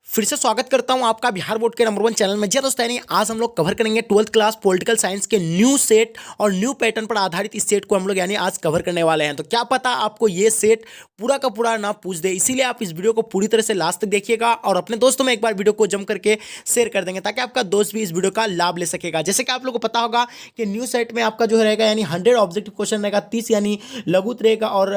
फिर से स्वागत करता हूं आपका बिहार बोर्ड के नंबर 1 चैनल में। जी दोस्तों, यानी आज हम लोग कवर करेंगे 12th क्लास पॉलिटिकल साइंस के न्यू सेट और न्यू पैटर्न पर आधारित इस सेट को हम लोग यानी आज कवर करने वाले हैं। तो क्या पता आपको ये सेट पूरा का पूरा ना पूछ दे, इसीलिए आप इस वीडियो को पूरी तरह से लास्ट तक देखिएगा और अपने दोस्तों में एक बार वीडियो को जम करके शेयर कर देंगे ताकि आपका दोस्त भी इस वीडियो का लाभ ले सकेगा। जैसे कि आप लोगों को पता होगा कि न्यू सेट में आपका जो रहेगा यानी 100 ऑब्जेक्टिव क्वेश्चन रहेगा, 30 यानी लघु उत्तर रहेगा और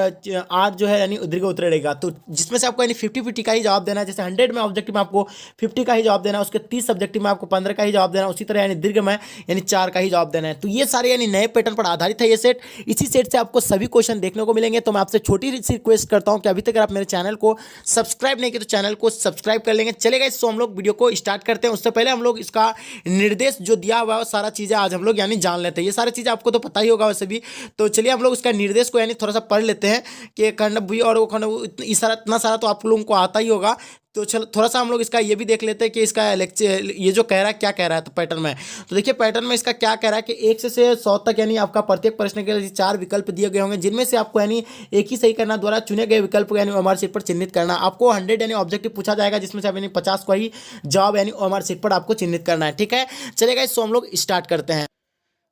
8 जो है यानी दीर्घ उत्तर रहेगा। तो जिसमें से आपको यानी 50-50 का ही जवाब देना है। जैसे 100 में ऑब्जेक्टिव में आपको 50 का ही जवाब देना है, उसके 30 सब्जेक्टिव में आपको 15 का ही जवाब देना है, उसी तरह यानी दीर्घ में यानी 4 का ही जवाब देना है। तो ये सारे यानी नए पैटर्न पर आधारित है ये सेट। इसी सेट से आपको सभी क्वेश्चन देखने को मिलेंगे। तो मैं आपसे छोटी सी रिक्वेस्ट करता हूं कि अभी तक अगर आप मेरे चैनल को सब्सक्राइब नहीं किए तो चैनल को सब्सक्राइब कर लेंगे। चलेगा, इससे हम लोग वीडियो को स्टार्ट करते हैं। उससे पहले हम लोग इसका निर्देश जो दिया हुआ है सारा चीजें आज हम लोग यानी जान लेते हैं। ये सारी चीजें आपको तो पता ही होगा वैसे भी। तो चलिए हम लोग इसका निर्देश को यानी थोड़ा सा पढ़ लेते हैं कि खंड भी और वो खंड इतना सारा तो आप लोगों को आता ही होगा। तो चलो थोड़ा सा हम लोग इसका ये भी देख लेते हैं कि इसका लेक्चर ये जो कह रहा है क्या कह रहा है। तो पैटर्न में तो देखिए, पैटर्न में इसका क्या कह रहा है कि 1 से 100 तक यानी आपका प्रत्येक प्रश्न के लिए 4 विकल्प दिए गए होंगे, जिनमें से आपको यानी एक ही सही करना, द्वारा चुने गए विकल्प को यानी ओएमआर शीट पर चिन्हित करना। आपको 100 यानी ऑब्जेक्टिव पूछा जाएगा, जिसमें से आप यानी 50 को ही जवाब यानी ओएमआर शीट पर आपको चिन्हित करना है। ठीक है, चलेगा, इसको हम लोग स्टार्ट करते हैं।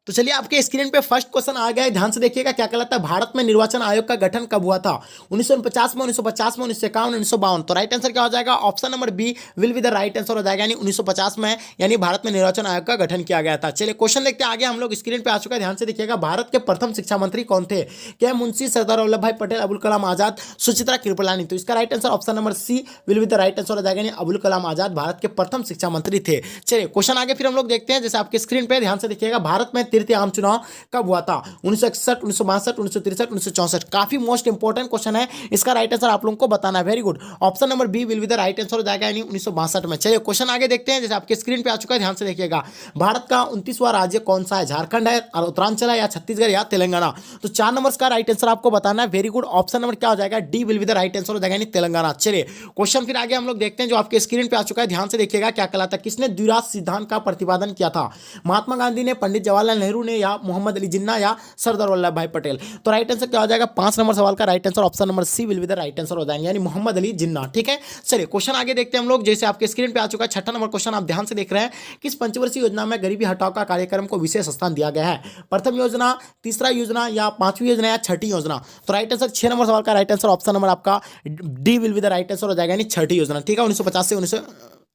तो चलिए, आपके स्क्रीन पे फर्स्ट क्वेश्चन आ गया है, ध्यान से देखिएगा क्या कहलाता है। भारत में निर्वाचन आयोग का गठन कब हुआ था? 1949 में, 1950 में, 1951, 1952। तो राइट आंसर क्या हो जाएगा? Option number B will be the right answer हो जाएगा, यानी 1950 में यानी भारत में निर्वाचन आयोग का गठन किया गया था। चलिए क्वेश्चन देखते हैं आगे। हम लोग स्क्रीन पे आ चुका है, ध्यान से देखिएगा। भारत के प्रथम शिक्षा मंत्री कौन थे? क्या मुंशी सरदार वल्लभ भाई पटेल, अबुल कलाम आजाद, सुचित्रा कृपलानी? तो इसका right answer option number C will be the right answer हो जाएगा, यानी अबुल कलाम आजाद भारत के प्रथम शिक्षा मंत्री थे। चलिए क्वेश्चन आगे फिर हम लोग देखते हैं। जैसे आपके स्क्रीन पे ध्यान से देखिएगा, भारत में तृतीय आम चुनाव कब हुआ था? 1961, 1962, 1963, 1964। काफी मोस्ट इंपोर्टेंट क्वेश्चन है। इसका राइट आंसर आप लोगों को बताना है। Very good, option number B will be the right answer हो जाएगा, यानी 1962 में। चलिए क्वेश्चन आगे देखते हैं। जैसे आपके स्क्रीन पे आ चुका है, ध्यान से देखिएगा। भारत का 29वां राज्य कौन सा है? झारखंड है, और उत्तरांचल है, या छत्तीसगढ़, या तेलंगाना? तो 4 नंबर का राइट आंसर आपको बताना है। वेरी गुड, ऑप्शन नंबर क्या हो जाएगा? D will be the right answer हो जाएगा, यानी तेलंगाना। चलिए क्वेश्चन फिर आगे हम लोग देखते हैं, जो आपके स्क्रीन पे आ चुका है। ध्यान से देखिएगा क्या कहलाता है। किसने द्विराष्ट्र सिद्धांत का प्रतिपादन किया था? महात्मा गांधी ने, पंडित जवाहरलाल नेहरू ने, या मोहम्मद अली जिन्ना, या सरदार वल्लभ भाई पटेल? तो राइट आंसर क्या हो जाएगा? 5 नंबर सवाल का right answer option number C will be the right answer हो जाएंगे, यानी मोहम्मद अली जिन्ना। ठीक है, चलिए क्वेश्चन आगे देखते हैं हम लोग। जैसे आपके स्क्रीन पे आ चुका है 6ठा नंबर क्वेश्चन, आप ध्यान से देख रहे हैं। किस पंचवर्षीय योजना में गरीबी हटाओ का कार्यक्रम को विशेष स्थान दिया गया है? प्रथम योजना, तीसरा योजना, या 5वीं योजना, या 6ठी योजना? तो राइट आंसर 6 नंबर सवाल का राइट आंसर ऑप्शन नंबर आपका D will be the right answer हो जाएगा, यानी 6ठी योजना। ठीक है, 1950 से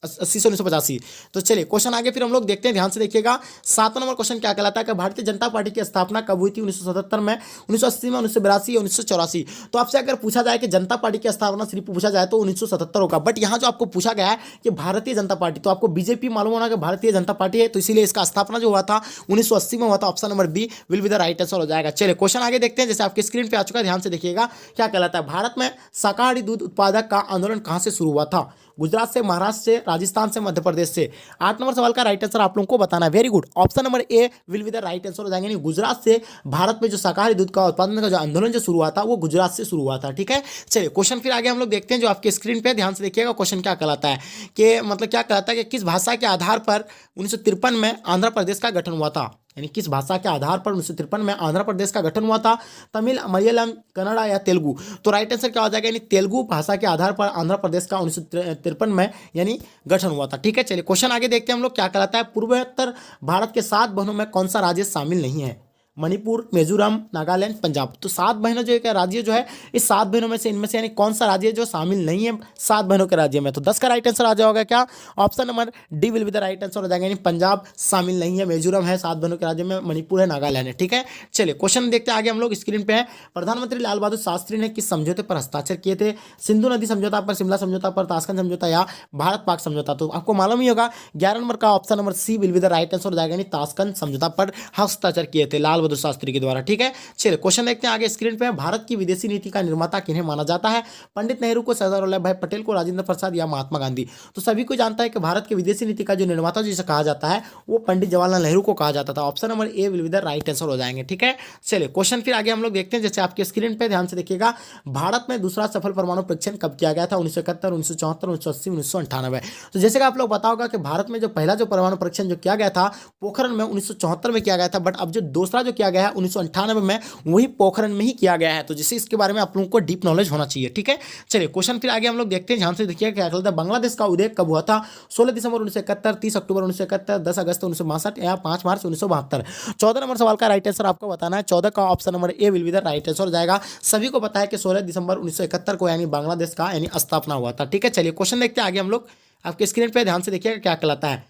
1980 से 1985। तो चलिए क्वेश्चन आगे फिर हम लोग देखते हैं, ध्यान से देखिएगा। 7 नंबर क्वेश्चन क्या कहलाता है कि भारतीय जनता पार्टी की स्थापना कब हुई थी? 1977 में, 1980 में, 1982 या 1984? तो आपसे अगर पूछा जाए कि जनता पार्टी की स्थापना सिर्फ पूछा जाए तो 1977 होगा, बट यहाँ जो आपको पूछा गया है कि भारतीय जनता पार्टी, तो आपको बीजेपी मालूम होना कि भारतीय जनता पार्टी है, तो इसीलिए इसका स्थापना जो हुआ था 1980 में हुआ था। Option number B will be the right answer हो जाएगा। चलिए क्वेश्चन आगे देखते हैं। जैसे आपके स्क्रीन पे आ चुका है, ध्यान से देखिएगा क्या कहलाता है। भारत में शाकाहारी दूध उत्पादक का आंदोलन कहां से शुरू हुआ था? गुजरात से, महाराष्ट्र से, राजस्थान से, मध्य प्रदेश से? 8 नंबर सवाल का राइट आंसर आप लोगों को बताना है। Very good, option number A will be the right answer हो जाएंगे, यानी गुजरात से भारत में जो शाकाहारी दूध का उत्पादन का जो आंदोलन जो शुरू हुआ था वो गुजरात से शुरू हुआ था। ठीक है, चलिए क्वेश्चन फिर आगे हम लोग देखते हैं, जो आपके स्क्रीन पे ध्यान से देखिएगा। क्वेश्चन क्या कहलाता है कि मतलब क्या कहलाता है कि किस भाषा के आधार पर 1953 में आंध्र प्रदेश का गठन हुआ था? यानी किस भाषा के आधार पर 1953 में आंध्र प्रदेश का गठन हुआ था? तमिल, मलयालम, कन्नड़ा, या तेलुगु? तो राइट आंसर क्या हो जाएगा? यानी तेलुगु भाषा के आधार पर आंध्र प्रदेश का 1953 में यानी गठन हुआ था। ठीक है, चलिए क्वेश्चन आगे देखते हैं हम लोग क्या कहलाता है। पूर्वोत्तर भारत के 7 बहनों में कौन सा राज्य शामिल नहीं है? मणिपुर, मिजोरम, नागालैंड, पंजाब? तो 7 बहनों जो है राज्य जो है, इस 7 बहनों में से इनमें से यानी कौन सा राज्य जो शामिल नहीं है 7 बहनों के राज्य में? तो 10 का राइट आंसर आ जाएगा क्या? Option number D will be the right answer हो जाएगा, यानी पंजाब शामिल नहीं है, मिजोरम है 7 बहनों के राज्य में, मणिपुर है, नागालैंड है। ठीक है, चलिए क्वेश्चन देखते हैं आगे हम लोग। स्क्रीन पे है, प्रधानमंत्री लाल बहादुर शास्त्री ने किस समझौते पर हस्ताक्षर किए थे? सिंधु नदी समझौता पर, शिमला समझौता पर, ताशकंद समझौता, या भारत पाक समझौता? तो आपको मालूम ही होगा 11 नंबर का option number C will be the right answer हो जाएगा, यानी ताशकंद समझौता पर हस्ताक्षर किए थे लाल बहादुर शास्त्री के द्वारा। ठीक है, चलिए क्वेश्चन देखते हैं आगे। स्क्रीन पे भारत की विदेशी नीति का निर्माता किन्हें माना जाता है? पंडित नेहरू को, सरदार वल्लभ भाई पटेल को, राजेंद्र प्रसाद, या महात्मा गांधी? तो सभी को जानता है कि भारत की विदेशी नीति का जो निर्माता जिसे कहा जाता है वो पंडित जवाहरलाल नेहरू को कहा जाता था। Option number A will be the right answer हो जाएंगे। ठीक है, चलिए क्वेश्चन फिर आगे हम लोग देखते हैं। जैसे आपके स्क्रीन पे ध्यान से देखिएगा, भारत में दूसरा सफल परमाणु परीक्षण कब किया गया था? 1971, 1974, 1980, 1998? तो जैसे कि आप लोग बताओगे कि भारत में जो पहला जो परमाणु परीक्षण जो किया गया था पोखरण में 1974 में किया गया था, बट अब जो दूसरा जो किया गया है 1998 में, वही पोखरण में ही किया गया है। तो जिससे इसके बारे में आप लोगों को डीप नॉलेज होना चाहिए, ठीक है। चलिए क्वेश्चन फिर आगे हम लोग देखते हैं, ध्यान से देखिए क्या कहता है। बांग्लादेश का उदय कब हुआ था? 16 दिसंबर 1971, 30 अक्टूबर 1971, 10 अगस्त 1962 या 5 मार्च 1972। 14 नंबर सवाल का राइट आंसर आपको बताना है। 14 का option number A will be the right answer हो जाएगा। सभी को पता है कि 16 दिसंबर 1971 को यानी बांग्लादेश का यानी स्थापना हुआ था, ठीक है। चलिए क्वेश्चन देखते हैं आगे हम लोग। आपके स्क्रीन पे ध्यान से देखिएगा क्या कहलाता है।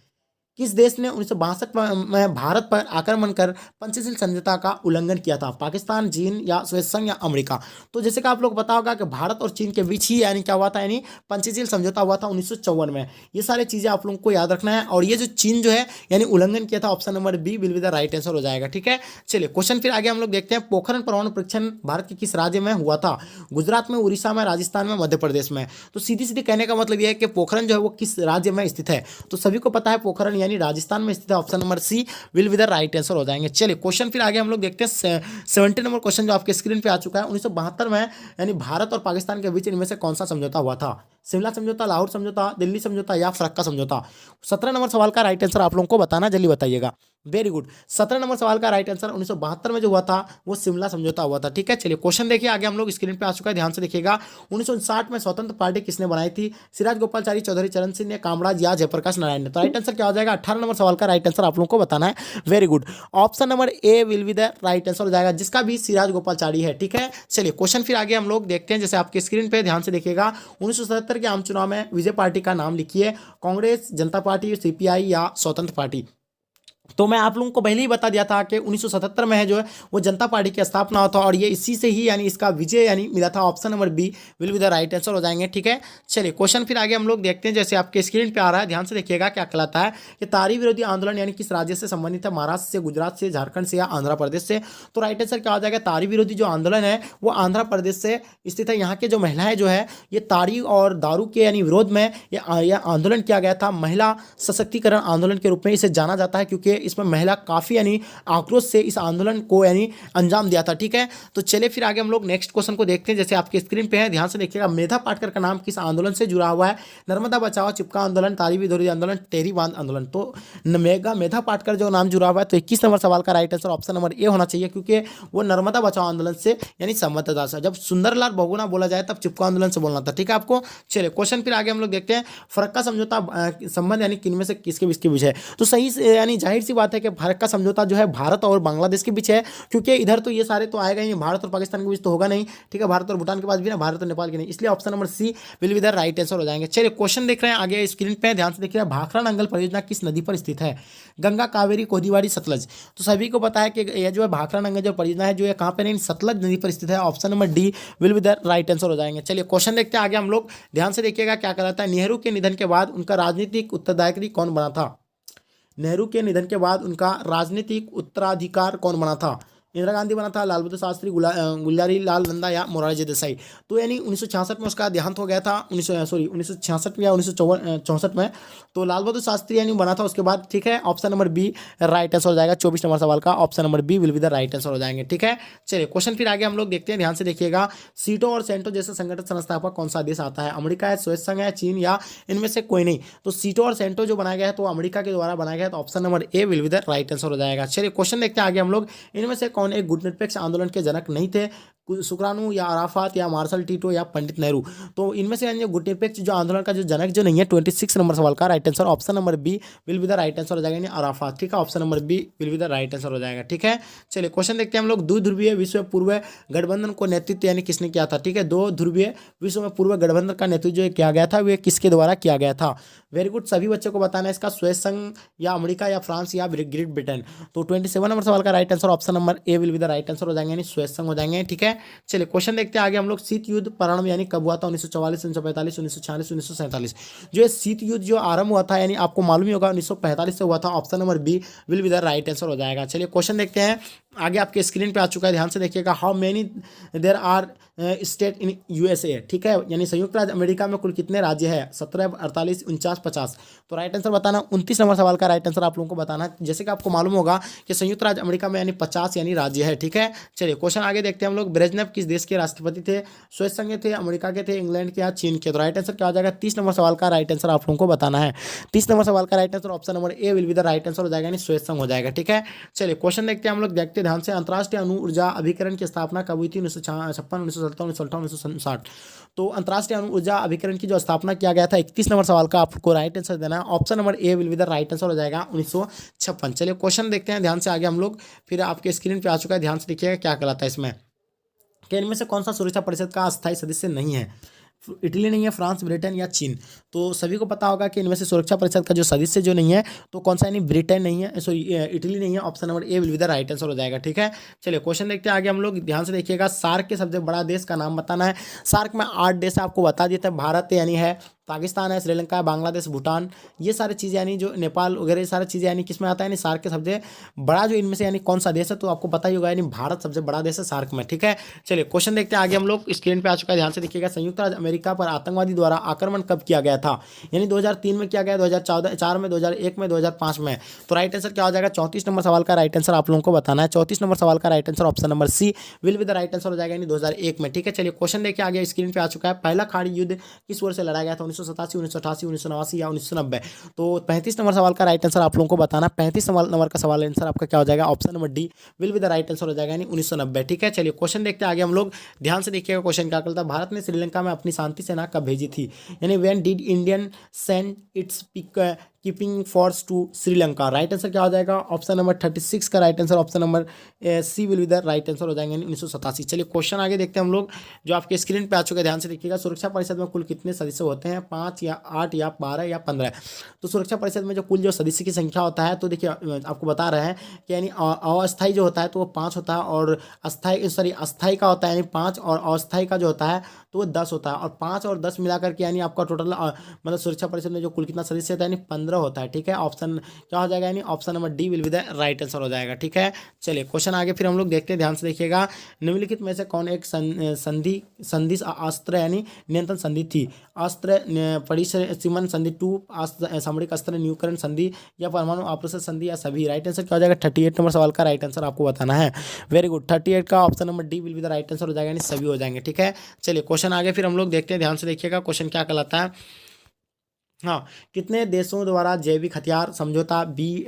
किस देश ने 1962 में भारत पर आक्रमण कर पंचशील समझौता का उल्लंघन किया था? पाकिस्तान, चीन या स्वेत संघ या अमेरिका? तो जैसे कि आप लोग पता होगा कि भारत और चीन के बीच ही यानी क्या हुआ था, यानी पंचशील समझौता हुआ था 1954 में। ये सारी चीजें आप लोगों को याद रखना है। और ये जो चीन जो है यानी उल्लंघन किया था, option number B will be the right answer हो जाएगा, ठीक है। चलिए क्वेश्चन फिर आगे हम लोग देखते हैं। पोखरण परमाणु परीक्षण भारत के किस राज्य में हुआ था? गुजरात में, उड़ीसा में, राजस्थान में, मध्य प्रदेश में? तो सीधी सीधी कहने का मतलब यह है कि पोखरण जो है वो किस राज्य में स्थित है? तो सभी को पता है पोखरण यानी राजस्थान में स्थित है। Option number C will be the right answer हो जाएंगे। चलिए क्वेश्चन फिर आगे हम लोग देखते हैं। 70 नंबर क्वेश्चन जो आपके स्क्रीन पे आ चुका है। 1972 में यानी भारत और पाकिस्तान के बीच इनमें से कौन सा समझौता हुआ था? शिमला समझौता, लाहौर समझौता, दिल्ली समझौता या फरक्का समझौता? 17 नंबर सवाल का राइट आंसर आप लोगों को बताना, जल्दी बताइएगा। Very good. 17 नंबर सवाल का राइट आंसर 1972 में जो हुआ था वो शिमला समझौता हुआ था, ठीक है। चलिए क्वेश्चन देखिए आगे हम लोग स्क्रीन पे आ चुका है, ध्यान से देखिएगा। 1959 में स्वतंत्र पार्टी किसने बनाई थी? सिराज गोपालचारी, चौधरी चरण सिंह ने, कामराज या जयप्रकाश नारायण ने? तो राइट आंसर क्या हो जाएगा? 18 नंबर सवाल का राइट आंसर आप लोगों को बताना है। Very good. Option number A will be the right answer हो जाएगा, जिसका भी सिराज गोपालचारी है, ठीक है। चलिए क्वेश्चन फिर आगे हम लोग देखते हैं, जैसे आपके स्क्रीन पे ध्यान से देखिएगा। 1977 के आम चुनाव में विजय पार्टी का नाम लिखिए। कांग्रेस, जनता पार्टी, सीपीआई या स्वतंत्र पार्टी? तो मैं आप लोगों को पहले ही बता दिया था कि 1977 में है जो है वो जनता पार्टी की स्थापना हुआ था, और ये इसी से ही यानी इसका विजय यानी मिला था। Option number B will be the right answer हो जाएंगे, ठीक है। चलिए क्वेश्चन फिर आगे हम लोग देखते हैं, जैसे आपके स्क्रीन पे आ रहा है, ध्यान से देखिएगा क्या कहलाता है कि तारी विरोधी आंदोलन यानी किस राज्य से संबंधित है? महाराष्ट्र से, गुजरात से, झारखंड से या आंध्र प्रदेश से? तो राइट आंसर क्या हो जाएगा? तारी विरोधी जो आंदोलन है वो आंध्र प्रदेश से स्थित है। यहाँ के जो महिलाएं जो है ये तारी और दारू के यानी विरोध में यह आंदोलन किया गया था। महिला सशक्तिकरण आंदोलन के रूप में इसे जाना जाता है, क्योंकि इसमें महिला काफी यानी आक्रोश से इस आंदोलन को यानी अंजाम दिया था, ठीक है। तो चलिए फिर आगे हम लोग नेक्स्ट क्वेश्चन को देखते हैं, जैसे आपके स्क्रीन पे है, ध्यान से देखिएगा। मेधा पाटकर का नाम किस आंदोलन से जुड़ा हुआ है? नर्मदा बचाओ, चिपका आंदोलन, तारी विरोधी आंदोलन, टेरी बांध आंदोलन? तो मेधा पाटकर जो नाम जुड़ा हुआ है, तो 21 नंबर सवाल का राइट आंसर ऑप्शन नंबर ए होना चाहिए, क्योंकि वो नर्मदा बचाओ आंदोलन से यानी संबंधित था। जब सुंदरलाल बहुगुणा बोला जाए तब चिपका आंदोलन से बोलना था, ठीक है आपको। चलिए क्वेश्चन फिर आगे हम लोग देखते हैं। फरक्का समझौता संबंध यानी किनमें से किसके बीच के बीच है? तो सही यानी जाहिर सी बात है कि फरक्का समझौता जो है भारत और बांग्लादेश के बीच है, क्योंकि इधर तो ये सारे तो आएगा ही, भारत और पाकिस्तान के बीच तो होगा नहीं, ठीक है। भारत और भूटान के पास भी ना, भारत और नेपाल के नहीं, इसलिए option number C will be the right answer हो जाएंगे। चलिए क्वेश्चन देख रहे हैं आगे स्क्रीन पे, ध्यान से देखिए। भाखड़ा नंगल परियोजना किस नदी पर स्थित है? गंगा, कावेरी, कोदिवाड़ी, सतलज? तो सभी को पता है कि यह जो है भाखड़ा नंगल जो परियोजना है जो है कहाँ पे नहीं, सतलज नदी पर स्थित है। Option number D will be the right answer हो जाएंगे। चलिए क्वेश्चन देखते हैं आगे हम लोग, ध्यान से देखिएगा क्या कहलाता है। नेहरू के निधन के बाद उनका राजनीतिक उत्तराधिकारी कौन बना था? नेहरू के निधन के बाद उनका राजनीतिक उत्तराधिकार कौन बना था? इंदिरा गांधी बना था, लाल बहादुर शास्त्री, गुलजारी लाल नंदा या मोरारजी देसाई? तो यानी 1966 में उसका देहांत हो गया था, 1966 या 1964 में। तो लाल बहादुर शास्त्री यानी बना था उसके बाद, ठीक है। Option number B right answer हो जाएगा। 24 नंबर सवाल का option number B will be the right answer हो जाएंगे, ठीक है। चलिए क्वेश्चन फिर आगे हम लोग देखते हैं, ध्यान से देखिएगा। सीटो और सेंटो जैसे संगठन संस्थापक कौन सा देश आता है? अमेरिका है, स्वेत संघ है, चीन या इनमें से कोई नहीं? तो सीटो और सेंटो जो बनाया गया है तो अमेरिका के द्वारा बनाया गया है, तो option number A will be the right answer हो जाएगा। चलिए क्वेश्चन देखते हैं आगे हम लोग। इनमें से कौन एक गुटनिरपेक्ष आंदोलन के जनक नहीं थे? सुकरानू या अराफात या मार्शल टीटो या पंडित नेहरू? तो इनमें से यानी गुटनिरपेक्ष जो आंदोलन का जो जनक जो नहीं है, 26 नंबर सवाल का right answer option number B will be the right answer हो जाएगा, यानी अराफात, ठीक है। Option number B will be the right answer हो जाएगा, ठीक है। चलिए क्वेश्चन देखते हैं हम लोग। दो ध्रुवीय विश्व पूर्व गठबंधन को नेतृत्व यानी किसने किया था? ठीक है, दो ध्रुवीय विश्व में पूर्व गठबंधन का नेतृत्व जो किया गया था वह किसके द्वारा किया गया था? वेरी गुड, सभी बच्चों को बताना है इसका। स्वेत संघ या अमेरिका या फ्रांस या ग्रेट ब्रिटेन? तो 27 नंबर सवाल का right answer option number A will be the right answer हो जाएंगे, यानी स्वेत संघ हो जाएंगे, ठीक है। चलिए क्वेश्चन देखते हैं आगे हम लोग। शीत युद्ध प्रारंभ यानी कब हुआ था? 1944, 1945, 1946, 1947? जो ये शीत युद्ध जो आरंभ हुआ था यानी आपको मालूम ही होगा 1945 से हुआ था। Option number B will be the right answer हो जाएगा। चलिए क्वेश्चन देखते हैं आगे, आपके स्क्रीन पे आ चुका है, ध्यान से देखिएगा। How many there are state in USA? ठीक है, यानी संयुक्त राज्य अमेरिका में कुल कितने राज्य है? 17, 48, 49, 50? तो राइट आंसर बताना। 29 नंबर सवाल का राइट आंसर आप लोगों को बताना। जैसे कि आपको मालूम होगा कि संयुक्त राज्य अमेरिका में यानी 50 यानी राज्य है, ठीक है। चलिए क्वेश्चन आगे देखते हैं हम लोग। ब्रेजनेव किस देश के राष्ट्रपति थे? स्वेत संघ के थे, अमेरिका के थे, इंग्लैंड के या चीन के? तो राइट आंसर क्या हो जाएगा? 30 नंबर सवाल का राइट आंसर आप लोगों को बताना है। 30 नंबर सवाल का right answer option number A will be the right answer हो जाएगा, यानी स्वेत संघ हो जाएगा, ठीक है। चलिए क्वेश्चन देखते हैं हम लोग। देखते ध्यान से। अंतर्राष्ट्रीय अणु ऊर्जा अभिकरण की स्थापना कब हुई थी? 1956, 1957, 1958, 1960। तो अंतर्राष्ट्रीय अणु ऊर्जा अभिकरण की जो स्थापना किया गया था, 31 नंबर सवाल का आपको राइट आंसर देना है। Option number A will be the right answer हो जाएगा 1956। चलिए क्वेश्चन देखते हैं ध्यान से आगे हम लोग, फिर आपके स्क्रीन पे आ चुका है, ध्यान से देखिएगा क्या कहलाता है इसमें कि इनमें से कौन सा सुरक्षा परिषद का अस्थायी सदस्य नहीं है? इटली नहीं है, फ्रांस, ब्रिटेन या चीन। तो सभी को पता होगा कि इनमें से सुरक्षा परिषद का जो सदस्य जो नहीं है तो कौन सा, यानी ब्रिटेन नहीं है, सॉरी इटली नहीं है। Option number A will be the right answer हो जाएगा। ठीक है, चलिए क्वेश्चन देखते हैं आगे हम लोग, ध्यान से देखिएगा। सार्क के सबसे बड़ा देश का नाम बताना है। सार्क में 8 देश आपको बता दिए थे, भारत यानी है, पाकिस्तान है, श्रीलंका है, बांग्लादेश, भूटान, ये सारी चीज़ें यानी जो नेपाल वगैरह ये सारी चीज़ें यानी किस में आता है, यानी सार्क के सबसे बड़ा जो इनमें से यानी कौन सा देश है, तो आपको पता ही होगा, यानी भारत सबसे बड़ा देश है सार्क में। ठीक है, चलिए क्वेश्चन देखते हैं आगे हम लोग, स्क्रीन पे आ चुका है, ध्यान से देखिएगा। संयुक्त राज्य अमेरिका पर आतंकवादी द्वारा आक्रमण कब किया गया था? यानी 2003 में किया गया, 2004 में, 2001 में, 2005 में। तो राइट आंसर क्या हो जाएगा? 34 नंबर सवाल का राइट आंसर आप लोगों को बताना है। 34 नंबर सवाल का right answer option number C will be the right answer हो जाएगा, यानी 2001 में। ठीक है, चलिए क्वेश्चन देखिए आगे, स्क्रीन पे आ चुका है। पहला खाड़ी युद्ध किस वर्ष से लड़ा गया था? 1987, 1988, 1989 या 1990। तो 35 नंबर सवाल का राइट आंसर आप लोगों को बताना। 35 नंबर का सवाल आंसर आपका क्या हो जाएगा? Option number D will be the right answer हो जाएगा, यानी 1990। ठीक है, चलिए क्वेश्चन देखते हैं आगे हम लोग, ध्यान से देखिएगा क्वेश्चन क्या करता है। भारत ने श्रीलंका में अपनी शांति सेना कब भेजी थी? यानी when did Indian send its keeping force to Sri Lanka? Right answer क्या हो जाएगा? ऑप्शन नंबर 36 का right answer option number C will be the right answer हो जाएंगे, 1987। चलिए क्वेश्चन आगे देखते हैं हम लोग, जो आपके स्क्रीन पे आ चुके हैं, ध्यान से देखिएगा। सुरक्षा परिषद में कुल कितने सदस्य होते हैं? 5 या 8 या 12 या 15? तो सुरक्षा परिषद में जो कुल जो सदस्य की संख्या होता है, तो देखिए आपको बता रहे हैं कि यानी अस्थायी जो होता है तो वो 5 होता है, और अस्थायी का होता है यानी 5, और अस्थायी का जो होता है तो वो 10 होता है, और 5 और 10 मिलाकर के यानी आपका टोटल मतलब सुरक्षा परिषद में जो कुल कितना सदस्य होता है, यानी 15 होता है। ठीक है, ऑप्शन क्या हो जाएगा? यानी option number D will be the right answer हो जाएगा। ठीक है, चलिए क्वेश्चन आगे फिर हम लोग देखते हैं, ध्यान से देखिएगा। निम्नलिखित में से कौन एक संधि अस्त्र यानी नियंत्रण संधि थी? अस्त्र परिसीमन संधि 2, सामरिक अस्त्र न्यूकरण संधि, या परमाणु आप्रसर संधि, या सभी? राइट आंसर क्या हो जाएगा? 38 नंबर सवाल का राइट आंसर आपको बताना है। वेरी गुड, 38 का option number D will be the right answer हो जाएगा, यानी सभी हो जाएंगे। ठीक है, चलिए क्वेश्चन आगे फिर हम लोग देखते हैं, ध्यान से देखिएगा क्वेश्चन क्या कहलाता है। हाँ, कितने देशों द्वारा जैविक हथियार समझौता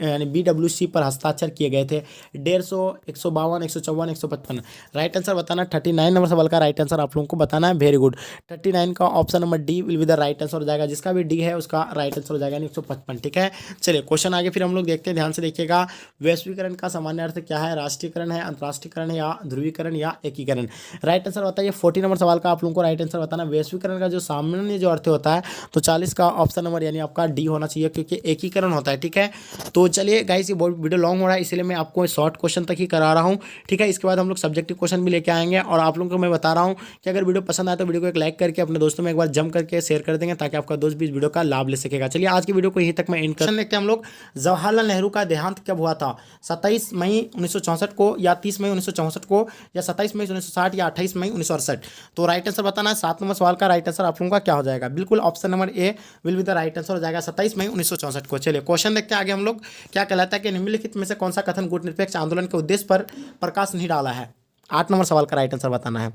यानी BWC पर हस्ताक्षर किए गए थे? 150, 152, 154, 155? राइट आंसर बताना। 39 नंबर सवाल का राइट आंसर आप लोगों को बताना है। वेरी गुड, 39 का option number D will be the right answer हो जाएगा, जिसका भी डी है उसका राइट आंसर हो जाएगा, 155। ठीक है, चलिए क्वेश्चन आगे फिर हम लोग देखते हैं, ध्यान से देखिएगा। वैश्वीकरण का सामान्य अर्थ क्या है? राष्ट्रीयकरण है, अंतर्राष्ट्रीयकरण है, या ध्रुवीकरण, या एकीकरण? राइट आंसर बताइए। 40 नंबर सवाल का आप लोगों को राइट आंसर बताना। वैश्वीकरण का जो सामान्य जो अर्थ होता है तो 40 का ऑप्शन नंबर यानी आपका डी होना चाहिए, क्योंकि एकीकरण होता है। ठीक है, तो चलिए गाइस, ये बहुत वीडियो लॉन्ग हो रहा है, इसलिए मैं आपको शॉर्ट क्वेश्चन तक ही करा रहा हूँ। ठीक है, इसके बाद हम लोग सब्जेक्टिव क्वेश्चन भी लेके आएंगे, और आप लोगों को मैं बता रहा हूँ कि अगर वीडियो पसंद आए तो वीडियो को एक लाइक करके अपने दोस्तों में एक बार जम करके शेयर कर देंगे, ताकि आपका दोस्त भी इस वीडियो का लाभ ले सकेगा। चलिए आज की वीडियो को यहीं तक मैं एंड कर देखते हैं हम लोग। जवाहरलाल नेहरू का देहांत कब हुआ था? 27 मई 1964 को, या 30 मई 1964 को, या 27 मई 1960, या 28 मई 1968? तो राइट आंसर बताना है। 7 नंबर सवाल का राइट आंसर आप लोगों का क्या हो जाएगा? बिल्कुल option number A will be the right answer हो जाएगा, 27 मई 1964 को। चलिए क्वेश्चन देखते हैं आगे हम लोग, क्या कहलाता है कि निम्नलिखित में से कौन सा कथन गुटनिरपेक्ष आंदोलन के उद्देश्य पर प्रकाश नहीं डाला है? 8 नंबर सवाल का राइट आंसर बताना है।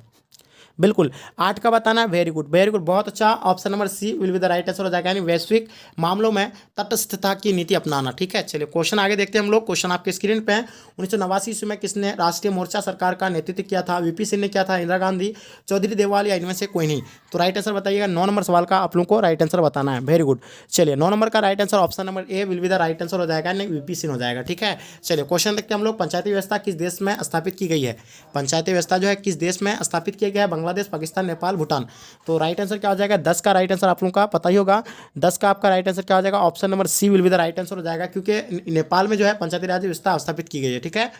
बिल्कुल 8 का बताना है। वेरी गुड, वेरी गुड, बहुत अच्छा। Option number C will be the right answer हो जाएगा, यानी वैश्विक मामलों में तटस्थता की नीति अपनाना। ठीक है, चलिए क्वेश्चन आगे देखते हैं हम लोग। क्वेश्चन आपके स्क्रीन पे है। 1989 ईस्वी में किसने राष्ट्रीय मोर्चा सरकार का नेतृत्व किया था? VP सिंह ने किया था, इंदिरा गांधी, चौधरी देववाल, या इनमें से कोई नहीं? तो राइट आंसर बताइएगा। 9 नंबर सवाल का आप लोगों को राइट आंसर बताना है। वेरी गुड, चलिए 9 नंबर का right answer option number A will be the right answer हो जाएगा, यानी VP सिंह हो जाएगा। ठीक है, चलिए क्वेश्चन देखते हैं हम लोग। पंचायती व्यवस्था किस देश में स्थापित की गई है? पंचायती व्यवस्था जो है किस देश में स्थापित किया गया है? बांग्लादेश, पाकिस्तान, नेपाल, भूटान? तो राइट आंसर क्या हो जाएगा? 10 का राइट आंसर आप लोगों का पता ही होगा। 10 का आपका राइट आंसर क्या हो जाएगा? Option number C will be the right answer हो जाएगा, क्योंकि नेपाल में जो है पंचायती राज व्यवस्था स्थापित की गई है। ठीक है,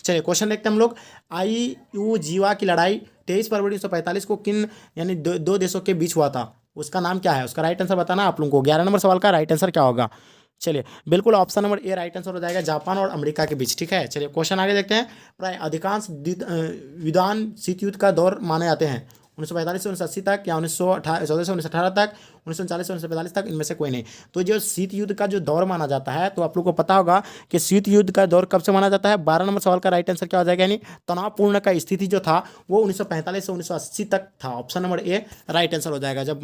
चलिए क्वेश्चन देखते हैं हम लोग। IU जीवा की लड़ाई 23 फरवरी 1945 को किन यानी दो देशों के बीच हुआ था? उसका नाम क्या है? उसका राइट आंसर बताना आप लोगों को। 11 नंबर सवाल का राइट आंसर क्या होगा? चलिए बिल्कुल ऑप्शन नंबर ए राइट आंसर हो जाएगा, जापान और अमेरिका के बीच। ठीक है, चलिए क्वेश्चन आगे देखते हैं। प्राय अधिकांश विद्वान शीत युद्ध का दौर माने जाते हैं 1945 से 1980 तक, या 1914 से 1918 तक, 1939 से 1945 तक, इनमें से कोई नहीं? तो जो शीत युद्ध का जो दौर माना जाता है, तो आप लोग को पता होगा कि शीत युद्ध का दौर कब से माना जाता है? 12 नंबर सवाल का राइट आंसर क्या हो जाएगा? यानी तनावपूर्ण का स्थिति जो था वो 1945 से 1980 तक था। ऑप्शन नंबर ए राइट आंसर हो जाएगा, जब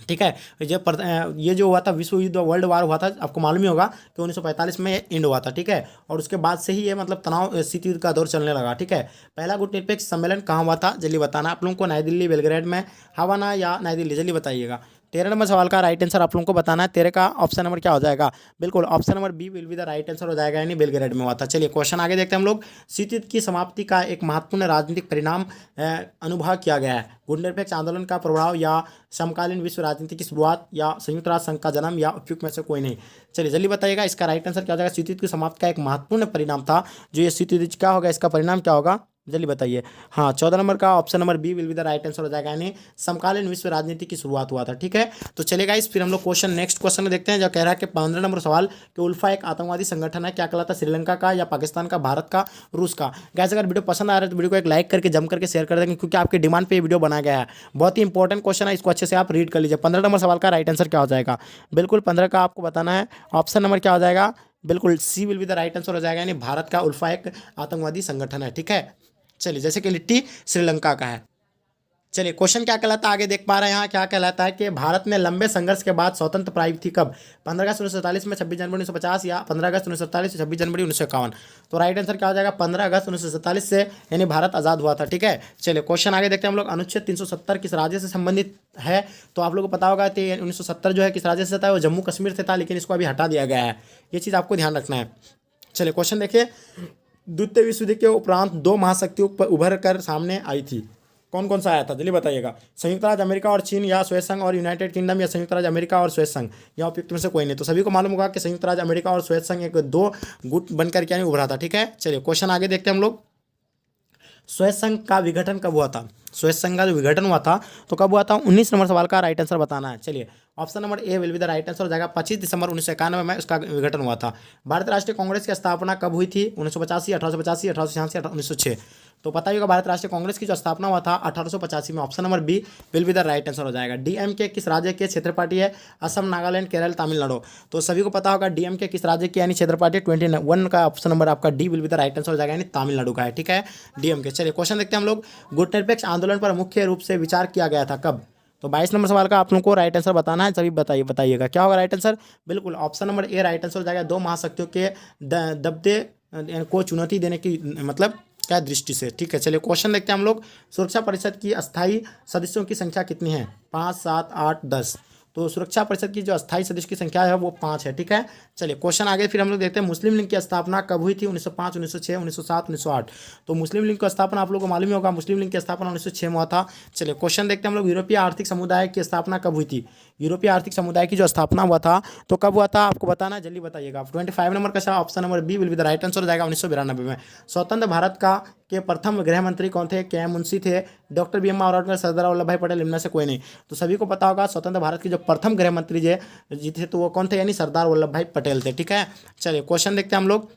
ठीक है। ये जो हुआ था विश्व युद्ध वर्ल्ड वार हुआ था, आपको मालूम ही होगा कि 1945 में एंड हुआ था। ठीक है, और उसके बाद से ही ये मतलब तनाव शीत युद्ध का दौर चलने लगा। ठीक है, पहला गुटनिरपेक्ष सम्मेलन कहाँ हुआ था, जल्दी बताना आप लोगों को। नई दिल्ली, बेलग्रेड में, हवाना या नई दिल्ली, जल्दी बताइएगा। 13 नंबर सवाल का राइट आंसर आप लोगों को बताना है। 13 का ऑप्शन नंबर क्या हो जाएगा, बिल्कुल option number B will be the right answer हो जाएगा, यानी बेलग्रेड में हुआ था। चलिए क्वेश्चन आगे देखते हैं हम लोग। शीत युद्ध की समाप्ति का एक महत्वपूर्ण राजनीतिक परिणाम अनुभव किया गया है। गुटनिरपेक्ष आंदोलन का प्रभाव या समकालीन विश्व राजनीति की शुरुआत या संयुक्त राष्ट्र संघ का जन्म या उपयुक्त में से कोई नहीं। चलिए जल्दी बताइएगा इसका राइट आंसर क्या हो जाएगा। शीत युद्ध की समाप्ति का एक महत्वपूर्ण परिणाम था जो ये शीत युद्ध क्या होगा, इसका परिणाम क्या होगा, जल्दी बताइए। हाँ, 14 नंबर का option number B will be the right answer हो जाएगा, यानी समकालीन विश्व राजनीति की शुरुआत हुआ था। ठीक है, तो चलेगा इस फिर हम लोग क्वेश्चन नेक्स्ट क्वेश्चन में देखते हैं, जो कह रहा है कि 15 नंबर सवाल कि उल्फा एक आतंकवादी संगठन है, क्या कहलाता है, श्रीलंका का या पाकिस्तान का, भारत का, रूस का। गैस अगर वीडियो पसंद आ रहा है तो वीडियो को एक लाइक करके जम करके शेयर कर देंगे, क्योंकि आपके डिमांड पे ये वीडियो बनाया गया है। बहुत ही इंपॉर्टेंट क्वेश्चन है, इसको अच्छे से आप रीड कर लीजिए। 15 नंबर सवाल का राइट आंसर क्या हो जाएगा, बिल्कुल 15 का आपको बताना है। ऑप्शन नंबर क्या हो जाएगा, बिल्कुल C will be the right answer हो जाएगा, यानी भारत का उल्फा एक आतंकवादी संगठन है। ठीक है, चलिए जैसे कि लिट्टी श्रीलंका का है। चलिए क्वेश्चन क्या कहलाता है, आगे देख पा रहे हैं यहाँ क्या कहलाता है कि भारत ने लंबे संघर्ष के बाद स्वतंत्र प्राप्त थी कब, 15 अगस्त 1947 में, 26 जनवरी 1950 या 15 अगस्त 1947 से 26 जनवरी 1951। तो राइट आंसर क्या हो जाएगा, 15 अगस्त 1947 से, यानी भारत आज़ाद हुआ था। ठीक है, चलिए क्वेश्चन आगे देखते हैं हम लोग। अनुच्छेद 370 किस राज्य से संबंधित है, तो आप लोगों को पता होगा कि 1970 जो है किस राज्य से था, वो जम्मू कश्मीर से था, लेकिन इसको अभी हटा दिया गया है, ये चीज़ आपको ध्यान रखना है। चलिए क्वेश्चन देखिए। द्वितीय विश्व युद्ध के उपरांत दो महाशक्तियों पर उभर कर सामने आई थी, कौन कौन सा आया था, जल्दी बताइएगा। संयुक्त राज्य अमेरिका और चीन, या स्वेत संघ और यूनाइटेड किंगडम, या संयुक्त राज्य अमेरिका और स्वेत संघ, या उपयुक्त में से कोई नहीं। तो सभी को मालूम होगा कि संयुक्त राज्य अमेरिका और स्वेत संघ एक दो गुट बनकर के उभरा था। ठीक है, चलिए क्वेश्चन आगे देखते हैं हम लोग। स्वेत संघ का विघटन कब हुआ था, स्वेत संघ का जो विघटन हुआ था तो कब हुआ था, 19 नंबर सवाल का राइट आंसर बताना है। चलिए option number A will be the right answer हो जाएगा, 25 दिसंबर 1991 में उसका विघटन हुआ था। भारतीय राष्ट्रीय कांग्रेस की स्थापना कब हुई थी, 1985, 1885, 1886, 1906। तो पता ही होगा भारतीय राष्ट्रीय कांग्रेस की जो स्थापना हुआ था 1885 में। Option number B will be the right answer हो जाएगा। डीएमके किस राज्य के क्षेत्र पार्टी है, असम, नागालैंड, केरल, तमिलनाडु। तो सभी को पता होगा डीएमके किस राज्य की यानी क्षेत्र पार्टी, 21 का ऑप्शन नंबर आपका D will be the right answer हो जाएगा, यानी तमिलनाडु का है। ठीक है, डीएमके। चलिए क्वेश्चन देखते हैं हम लोग। गुटनिरपेक्ष आंदोलन पर मुख्य रूप से विचार किया गया था कब, तो 22 नंबर सवाल का आप लोगों को राइट आंसर बताना है। सभी बताइएगा क्या होगा राइट आंसर, बिल्कुल ऑप्शन नंबर ए राइट आंसर हो जाएगा। दो महाशक्तियों के दबदे को चुनौती देने की मतलब क्या दृष्टि से। ठीक है, चलिए क्वेश्चन देखते हैं हम लोग। सुरक्षा परिषद की अस्थायी सदस्यों की संख्या कितनी है, 5, 7, 8, 10। तो सुरक्षा परिषद की जो अस्थायी सदस्य की संख्या है वो 5 है। ठीक है, चलिए क्वेश्चन आगे फिर हम लोग देखते हैं। मुस्लिम लीग की स्थापना कब हुई थी, 1905, 1906, 1907, 1908। तो मुस्लिम लीग की स्थापना आप लोगों को मालूम ही होगा, मुस्लिम लीग की स्थापना 1906 में हुआ था। चलिए क्वेश्चन देखते हैं हम लोग। यूरोपीय आर्थिक समुदाय की स्थापना कब हुई थी, यूरोपीय आर्थिक समुदाय की जो स्थापना हुआ था तो कब हुआ था, आपको बताना है, जल्दी बताइएगा। 25 नंबर का option number B will be the right answer हो जाएगा, 1992 में। स्वतंत्र भारत का के प्रथम गृह मंत्री कौन थे, के एम मुंशी थे, doctor B M Ambedkar, Sardar Vallabh भाई पटेल, इनमें से कोई नहीं। तो सभी को पता होगा स्वतंत्र भारत के जो प्रथम गृह मंत्री जी थे तो वो कौन थे, यानी सरदार वल्लभ भाई पटेल थे। ठीक है, चलिए क्वेश्चन देखते हैं हम लोग।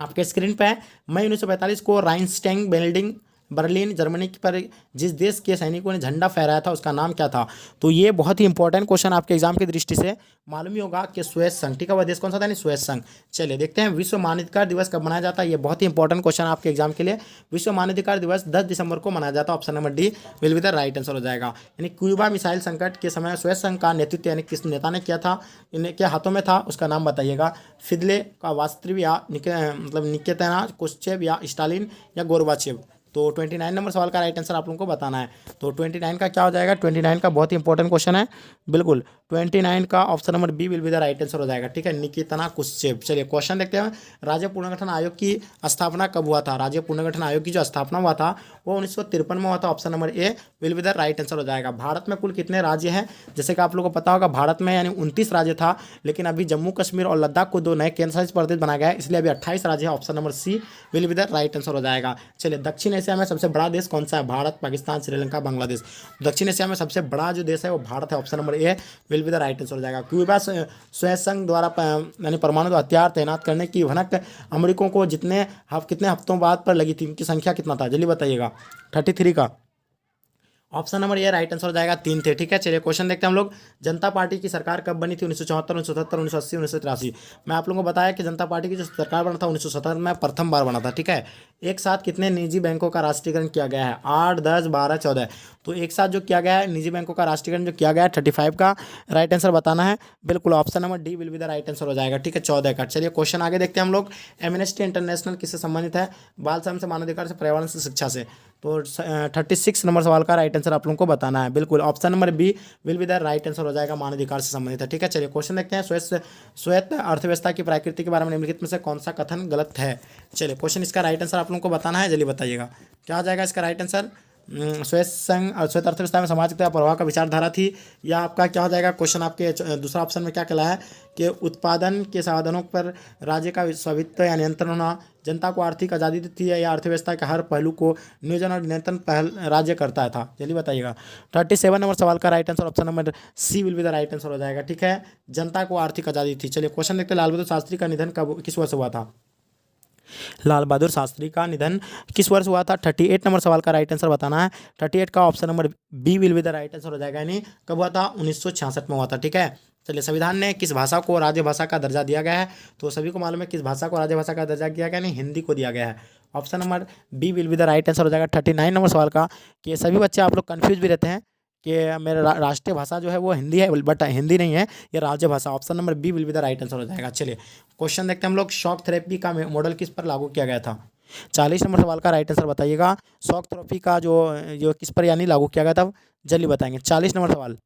आपके स्क्रीन पे मई 1945 को राइनस्टेन बिल्डिंग बर्लिन जर्मनी पर जिस देश के सैनिकों ने झंडा फहराया था उसका नाम क्या था। तो ये बहुत ही इंपॉर्टेंट क्वेश्चन आपके एग्जाम की दृष्टि से मालूम ही होगा कि स्वेत संघ। ठीक है, वह देश कौन सा था, नहीं स्वेत संघ। चलिए देखते हैं विश्व मानवाधिकार दिवस कब मनाया जाता है, ये बहुत ही इंपॉर्टेंट क्वेश्चन आपके एग्जाम के लिए। विश्व मानवाधिकार दिवस 10 दिसंबर को मनाया जाता है, option number D will be the right answer हो जाएगा। यानी क्यूबा मिसाइल संकट के समय स्वेत संघ का नेतृत्व यानी किस नेता ने किया था, इनके हाथों में था, उसका नाम बताइएगा। फिदले का वास्तव या मतलब निकेतना कुश्चेव या स्टालिन या गोरबाचेव। तो 29 नंबर सवाल का राइट आंसर आप लोगों को बताना है। तो 29 का क्या हो जाएगा, 29 का बहुत ही इंपॉर्टेंट क्वेश्चन है, बिल्कुल 29 का option number B will be the right answer हो जाएगा। ठीक है, निकेतना कुश्चेव। चलिए क्वेश्चन देखते हैं। राज्य पुनर्गठन आयोग की स्थापना कब हुआ था, राज्य पुनर्गठन आयोग की जो स्थापना हुआ था वो 1953 में हुआ था, option number A will be the right answer हो जाएगा। भारत में कुल कितने राज्य हैं, जैसे कि आप लोगों को पता होगा भारत में यानी 29 राज्य था, लेकिन अभी जम्मू कश्मीर और लद्दाख को दो नए केंद्र शासित प्रदेश बनाया गया है, इसलिए अभी 28 राज्य है, option number C will be the right answer हो जाएगा। चलिए दक्षिण एशिया में सबसे बड़ा देश कौन सा है, भारत, पाकिस्तान, श्रीलंका, बांग्लादेश। दक्षिण एशिया में सबसे बड़ा जो देश है वो भारत है, option number A will be the right answer हो जाएगा। क्यूबा स्वेत संघ द्वारा यानी परमाणु हथियार तैनात करने की भनक अमेरिकों को कितने हफ्तों बाद पर लगी थी, उनकी संख्या कितना था, जल्दी बताइएगा। 33 का ऑप्शन नंबर ए राइट आंसर हो जाएगा, 3 थे। ठीक है, चलिए क्वेश्चन देखते हैं हम लोग। जनता पार्टी की सरकार कब बनी थी? 1974, 1977, 1980, 1983। मैं आप लोगों को बताया कि जनता पार्टी की जो सरकार बना था 1977 में प्रथम बार बना था। ठीक है, एक साथ कितने निजी बैंकों का राष्ट्रीयकरण किया गया है? 8, 10, 12, 14। तो एक साथ जो किया गया है निजी बैंकों का राष्ट्रीयकरण जो किया गया है 35 का राइट आंसर बताना है। बिल्कुल option number D will be the right answer हो जाएगा। ठीक है, 14 का। चलिए क्वेश्चन आगे देखते हैं हम लोग। एमनेस्टी इंटरनेशनल किससे संबंधित है? बाल श्रम से, मानवाधिकार से, पर्यावरण से, शिक्षा से। तो 36 नंबर सवाल का राइट आंसर आप लोगों को बताना है। बिल्कुल option number B will be the right answer हो जाएगा, मानवाधिकार से संबंधित है। ठीक है, चलिए क्वेश्चन देखते हैं। स्वायत्त अर्थव्यवस्था की प्रकृति के बारे में निम्नलिखित में से कौन सा कथन गलत है? चलिए क्वेश्चन इसका राइट आंसर आप लोगों को बताना है, जल्दी बताइएगा क्या आ जाएगा इसका राइट आंसर। श्वेत अर्थव्यवस्था में सामाजिक प्रभाव का विचारधारा थी, या आपका क्या हो जाएगा क्वेश्चन आपके दूसरा ऑप्शन में क्या कहला है कि उत्पादन के साधनों पर राज्य का स्वामित्व या नियंत्रण होना, जनता को आर्थिक आज़ादी देती है, या अर्थव्यवस्था के हर पहलू को नियोजन और नियंत्रण पहल राज्य करता था। चलिए बताइएगा। 37 नंबर सवाल का right answer option number C will be the right answer हो जाएगा। ठीक है, जनता को आर्थिक आज़ादी थी। चलिए क्वेश्चन देखते हैं। लाल बहादुर शास्त्री का निधन कब किस वर्ष हुआ था? लाल बहादुर शास्त्री का निधन किस वर्ष हुआ था? 38 नंबर सवाल का राइट आंसर बताना है। 38 का option number B will be the right answer हो जाएगा। यानी कब हुआ था? 1966 में हुआ था। ठीक है, चलिए संविधान ने किस भाषा को राजभाषा का दर्जा दिया गया है? तो सभी को मालूम है किस भाषा को राजभाषा का दर्जा दिया गया है, हिंदी को दिया गया है। Option number B will be the right answer हो जाएगा। 39 नंबर सवाल का, कि सभी बच्चे आप लोग कन्फ्यूज भी रहते हैं कि मेरा राष्ट्रीय भाषा जो है वो हिंदी है, बट हिंदी नहीं है, ये राज्य भाषा। Option number B will be the right answer हो जाएगा। चलिए क्वेश्चन देखते हैं हम लोग। शॉक थेरेपी का मॉडल किस पर लागू किया गया था? 40 नंबर सवाल का राइट आंसर बताइएगा। शॉक थेरेपी का जो जो किस पर यानी लागू किया गया था, जल्दी बताएंगे। 40 नंबर सवाल,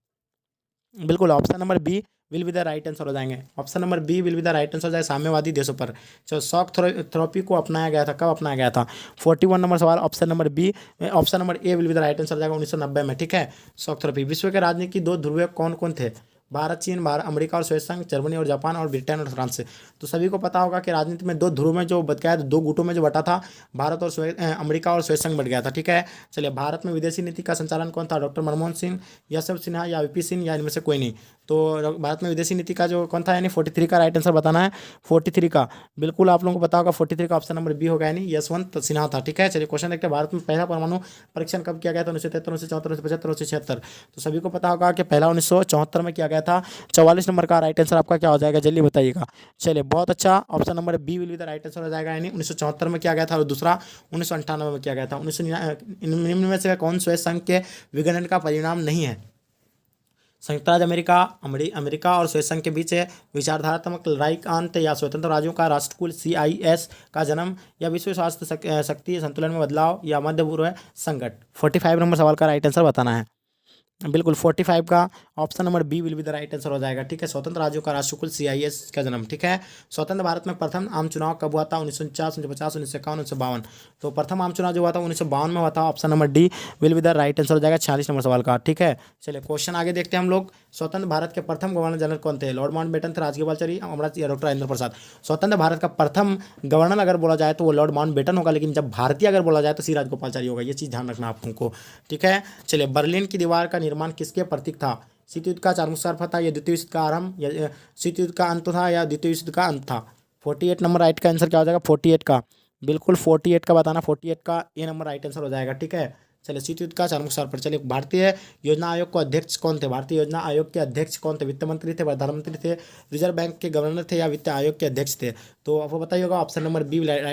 बिल्कुल option number B will be the right answer हो जाएंगे। Option number B will be the right answer हो जाएगा, साम्यवादी देशों पर। चलो शॉक थेरेपी को अपनाया गया था, कब अपनाया गया था? 41 नंबर सवाल, option number B, option number A will be the right answer हो जाएगा, 1990 में। ठीक है, शॉक थेरेपी। विश्व के राजनीति दो ध्रुव कौन कौन थे? भारत, चीन, अमेरिका और सोवियत संघ, जर्मनी और जापान, और ब्रिटेन और फ्रांस से। तो सभी को पता होगा कि राजनीति में दो ध्रुव में जो बट गया, दो गुटों में जो बटा था, भारत और अमेरिका और सोवियत संघ बट गया था। ठीक है, चलिए भारत में विदेशी नीति का संचालन कौन था? डॉक्टर मनमोहन सिंह, यशवंत सिन्हा, या वीपी सिंह, या इनमें से कोई नहीं। तो भारत में विदेशी नीति का जो कौन था, यानी 43 का राइट आंसर बताना है। 43 का, बिल्कुल आप लोगों को पता होगा 43 का ऑप्शन नंबर बी होगा, यानी यशवंत सिन्हा था। ठीक है, चलिए क्वेश्चन देखते हैं। भारत में पहला परमाणु परीक्षण कब किया गया था? 1973, 1974, 1975, 1976। तो सभी को पता होगा कि पहला 1974 में किया गया था। 44 नंबर का राइट आंसर आपका क्या हो जाएगा, जल्दी बताइएगा। चलिए बहुत अच्छा, option number B will be the right answer हो जाएगा, यानी 1974 में किया गया था, और दूसरा 1998 में किया गया था। 1999 में से कौन सोवियत संघ के विघटन का परिणाम नहीं है? संयुक्त राज्य अमेरिका, अमेरिका और सोवियत संघ के बीच विचारधारात्मक लड़ाई का अंत, या स्वतंत्र राज्यों का राष्ट्रकुल CIS का जन्म, या विश्व स्वास्थ्य शक्ति संतुलन में बदलाव, या मध्य पूर्व संकट। 45 नंबर सवाल का राइट आंसर बताना है। बिल्कुल 45 का option number B will be the right answer हो जाएगा। ठीक है, स्वतंत्र राज्यों का राष्ट्रकुल CIS का जन्म। ठीक है, स्वतंत्र भारत में प्रथम आम चुनाव कब हुआ था? 1949, 1950, 1951, 1952। तो प्रथम आम चुनाव जो हुआ था 1952 में हुआ था। Option number D will be the right answer हो जाएगा, 46 नंबर सवाल का। ठीक है, चलिए क्वेश्चन आगे देखते हैं हम लोग। स्वतंत्र भारत के प्रथम गवर्नर जनरल कौन थे? लॉर्ड माउंटबेटन थे, राजगोपालाचारी, अमृत, या डॉक्टर राजेंद्र प्रसाद। स्वतंत्र भारत का प्रथम गवर्नर अगर बोला जाए तो वो लॉर्ड माउंटबेटन होगा, लेकिन जब भारतीय अगर बोला जाए तो सी राजगोपालाचारी होगा। ये चीज़ ध्यान रखना आप लोगों को। ठीक है, चलिए बर्लिन की दीवार का निर्माण किसके प्रतीक था? शीत युद्ध का चारमुख था, या द्वितीय विश्व का आरंभ, या शीत युद्ध का अंत था, या द्वितीय विश्व का अंत था? 48 नंबर राइट का आंसर क्या हो जाएगा? 48 का, बिल्कुल 48 का बताना। 48 का ए नंबर राइट आंसर हो जाएगा। ठीक है, चलिए शीत युद्ध का चारमुख पर। चलिए भारतीय योजना आयोग को अध्यक्ष कौन थे? भारतीय योजना आयोग के अध्यक्ष कौन थे? वित्त मंत्री थे, प्रधानमंत्री थे, रिजर्व बैंक के गवर्नर थे, या वित्त आयोग के अध्यक्ष थे? तो आपको बताइए होगा ऑप्शन नंबर बी